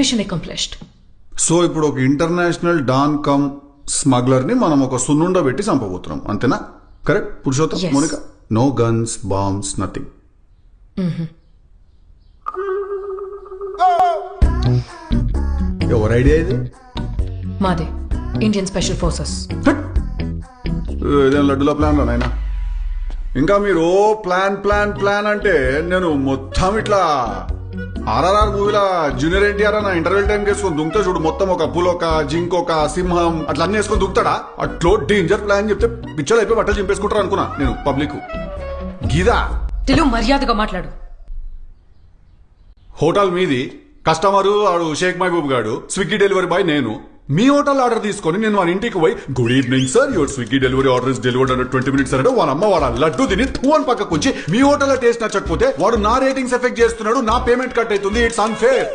Machine accomplished. So ఇప్పుడు ఒక international don come smuggler ని మనం ఒక సున్నుండ పెట్టి చంపబోతున్నాం, అంతేనా? Correct Purushottam? Yes. Monica, no guns, bombs, nothing. ఎవరి ఐడియా ఇది? మాదే, ఇండియన్ స్పెషల్ ఫోర్సెస్. ఇదేం లడ్డుల ప్లాన్ రా నాయనా. ఇంకా మీరు ప్లాన్ ప్లాన్ ప్లాన్ అంటే నేను మొత్తం ఇట్లా ఆర్ఆర్ఆర్ మూవీలా జూనియర్ ఎన్టీఆర్ అన్న ఇంటర్వెల్ టైం వేసుకొని దుంకుతా చూడు, మొత్తం ఒక పులోక, జింకొక, సింహం అట్లా అన్ని వేసుకొని దుంకుతాడా? అట్లో డేంజర్ ప్లాన్ చెప్తే పిచ్చలు అయిపోయి బట్టలు చింపేసుకుంటారు అనుకున్నా నేను. పబ్లిక్ గీదా తెలుగు మర్యాదగా మాట్లాడు. హోటల్ మీది, కస్టమరు ఆడు షేక్ మహబూబ్ గాడు, స్విగ్గీ డెలివరీ బాయ్ నేను. మీ హోటల్ ఆర్డర్ తీసుకొని నేను వాని ఇంటికి పోయి good evening sir, your Swiggy delivery order is delivered under 20 minutes అంటే వాడు అమ్మ వాడు లడ్డు తిని తూవని పక్కకు ఉంచి మీ హోటల్లో టేస్ట్ నచ్చకపోతే వాడు నా రేటింగ్స్ ఎఫెక్ట్ చేస్తున్నాడు, నా పేమెంట్ కట్ అవుతుంది. It's unfair.